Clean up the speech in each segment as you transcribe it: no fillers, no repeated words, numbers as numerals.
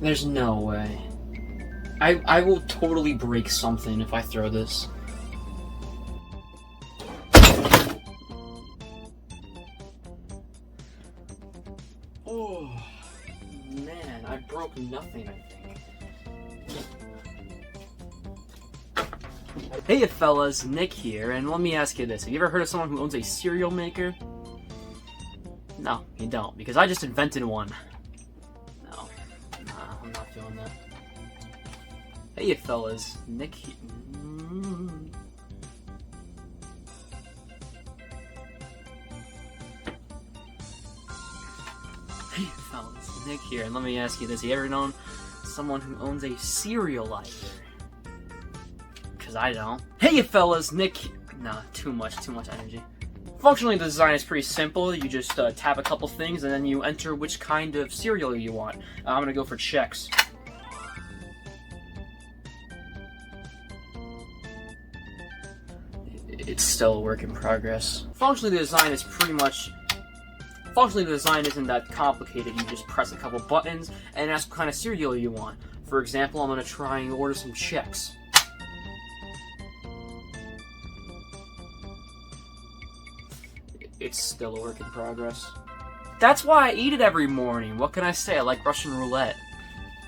There's no way. I will totally break something if I throw this. Oh, man, I broke nothing, I think. Hey fellas, Nick here, and let me ask you this. Have you ever heard of someone who owns a cereal maker? No, you don't, because I just invented one. No, nah, I'm not doing that. Hey fellas, Nick here. Hey fellas, Nick here, and let me ask you this. Have you ever known someone who owns a cerealizer? Because I don't. Hey fellas, Nick. Nah, too much energy. Functionally, the design is pretty simple. You just tap a couple things and then you enter which kind of cereal you want. I'm gonna go for Chex. It's still a work in progress. Functionally, the design is pretty much... Functionally, the design isn't that complicated. You just press a couple buttons and ask what kind of cereal you want. For example, I'm gonna try and order some Chex. It's still a work in progress. That's why I eat it every morning. What can I say? I like Russian roulette.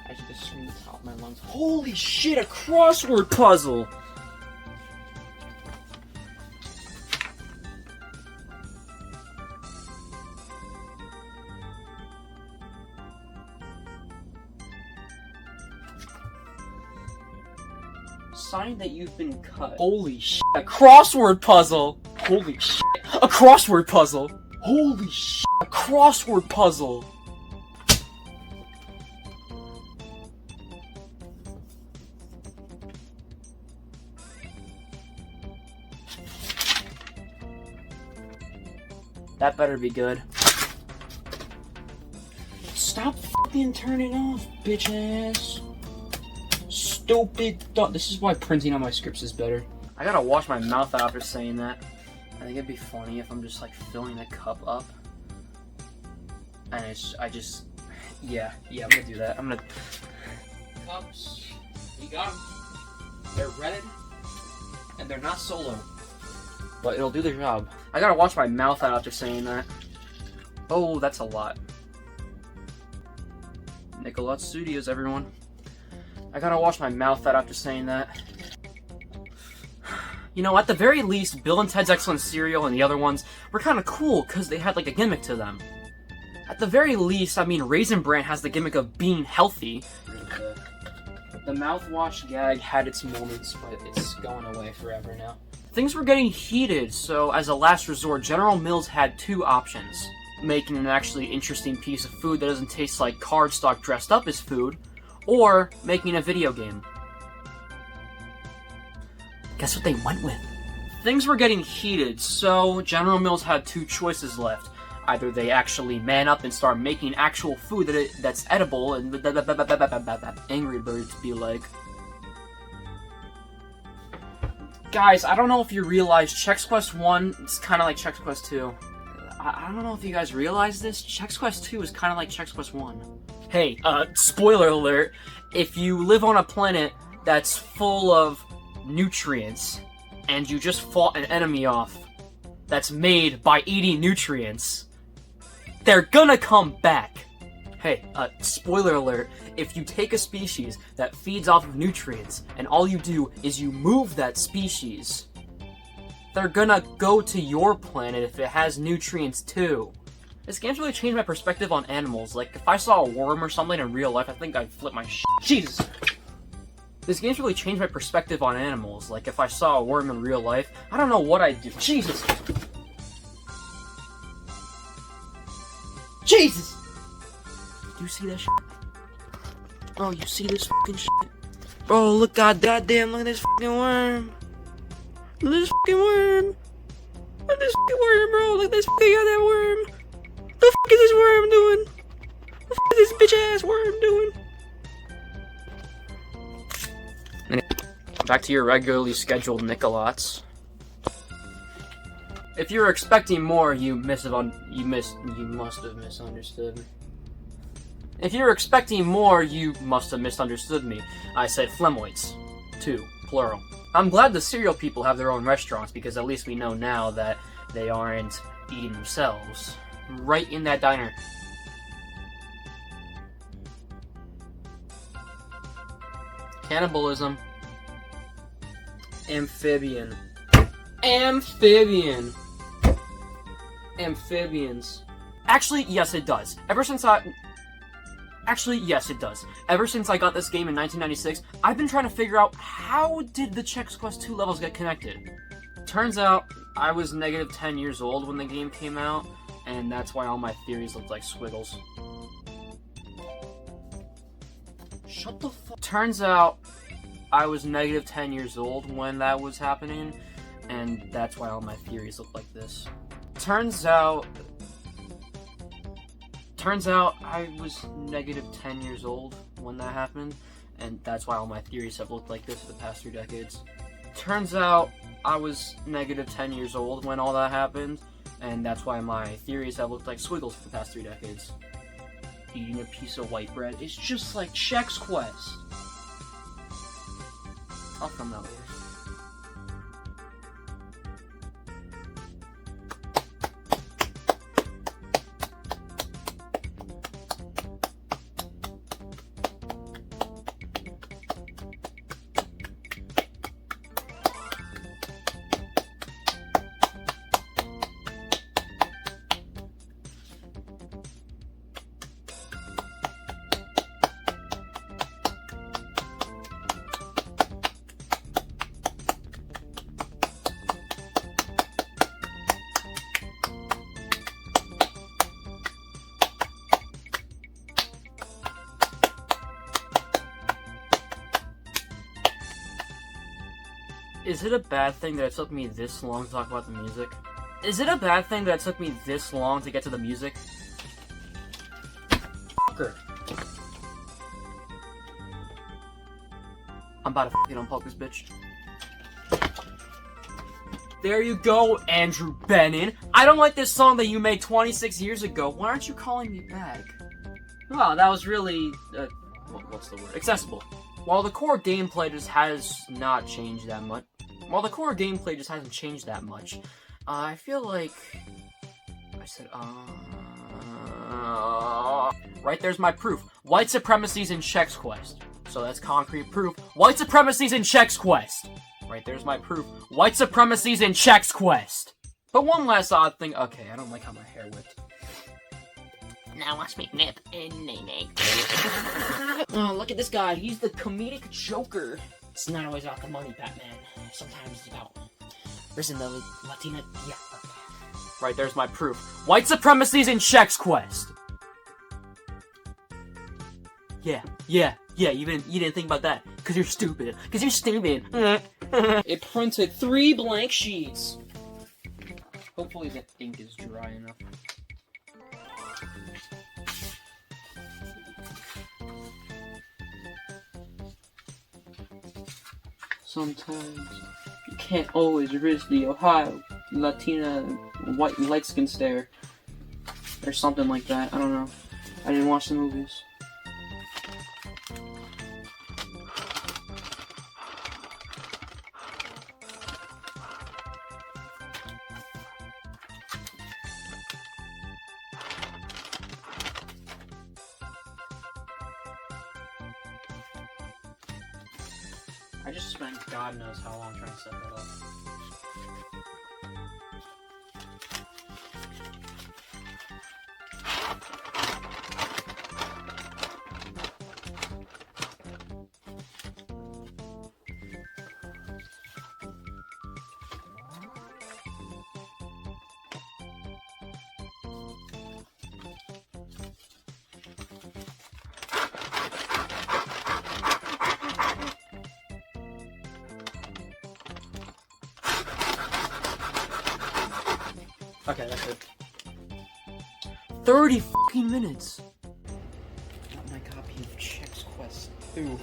I should just scream the top of my lungs. Holy shit, a crossword puzzle! Sign that you've been cut. Holy shit, a crossword puzzle! Holy shit, a crossword puzzle! Holy shit, a crossword puzzle! That better be good. Stop fucking turning off, bitch ass. Stupid. This is why printing on my scripts is better. I gotta wash my mouth out after saying that. I think it'd be funny if I'm just like filling the cup up. And yeah, I'm gonna do that. I'm gonna... Cups, we got them. They're red, and they're not solo. But it'll do the job. I gotta wash my mouth out after saying that. Oh, that's a lot. Nicolot Studios, everyone. I gotta wash my mouth out after saying that. You know, at the very least, Bill and Ted's Excellent Cereal and the other ones were kind of cool because they had like a gimmick to them. At the very least, I mean, Raisin Bran has the gimmick of being healthy. The mouthwash gag had its moments, but it's going away forever now. Things were getting heated, so as a last resort, General Mills had two options. Making an actually interesting piece of food that doesn't taste like cardstock dressed up as food, or making a video game. Guess what they went with? Things were getting heated, so General Mills had two choices left. Either they actually man up and start making actual food that's edible and Angry Birds be like. Guys, I don't know if you realize Chex Quest 1 is kind of like Chex Quest 2. I don't know if you guys realize this. Chex Quest 2 is kind of like Chex Quest 1. Hey, spoiler alert. If you live on a planet that's full of nutrients, and you just fought an enemy off that's made by eating nutrients, they're gonna come back. Hey, spoiler alert, if you take a species that feeds off of nutrients, and all you do is you move that species, they're gonna go to your planet if it has nutrients too. This game's really changed my perspective on animals. Like, if I saw a worm or something in real life, I think I'd flip my shit. Jesus! This game's really changed my perspective on animals. Like, if I saw a worm in real life, I don't know what I'd do. Jesus! Jesus! Do you see that shit? Bro, you see this fucking shit? Bro, look, goddamn, look at this fucking worm! Look at this fucking worm! Look at this fucking worm, bro! Look at this fucking goddamn worm! What the fuck is this worm doing? What the fuck is this bitch ass worm doing? Back to your regularly scheduled Nicolots. If you were expecting more, you must have misunderstood. If you're expecting more, you must have misunderstood me. I said phlegmoids. 2, plural. I'm glad the cereal people have their own restaurants, because at least we know now that they aren't eating themselves. Right in that diner. Cannibalism. Amphibian. Amphibian. Amphibians. Actually, yes, it does. Actually, yes, it does. Ever since I got this game in 1996, I've been trying to figure out how did the Chex Quest 2 levels get connected. Turns out, I was negative 10 years old when the game came out, and that's why all my theories looked like squiggles. Shut the fuck. Turns out, I was negative 10 years old when that was happening, and that's why all my theories look like this. Turns out I was negative 10 years old when that happened, and that's why all my theories have looked like this for the past 3 decades. Turns out I was negative 10 years old when all that happened, and that's why my theories have looked like squiggles for the past 3 decades. Eating a piece of white bread is just like Chex Quest. I'll film that later. Is it a bad thing that it took me this long to talk about the music? Is it a bad thing that it took me this long to get to the music? Fucker. I'm about to fucking unplug this bitch. There you go, Andrew Benin. I don't like this song that you made 26 years ago. Why aren't you calling me back? Oh, that was really, what's the word? Accessible. While the core gameplay just has not changed that much. While the core gameplay just hasn't changed that much, I feel like I said, right there's my proof. White supremacy's in Chex Quest. So that's concrete proof. White supremacy's in Chex Quest. Right there's my proof. White supremacy's in Chex Quest. But one last odd thing. Okay, I don't like how my hair whipped. Now watch me nip and nay. Oh, look at this guy. He's the comedic Joker. It's not always about the money, Batman. Sometimes it's about risen the Latina. Yeah. Right, there's my proof. White supremacy's in Chex Quest. Yeah. You didn't think about that because you're stupid. It printed 3 blank sheets. Hopefully the ink is dry enough. Sometimes you can't always risk the Ohio Latina white light skin stare. Or something like that. I don't know. I didn't watch the movies. I just spent God knows how long trying to set that up. Okay, that's it. 30 fucking minutes! Got my copy of Chex Quest 2.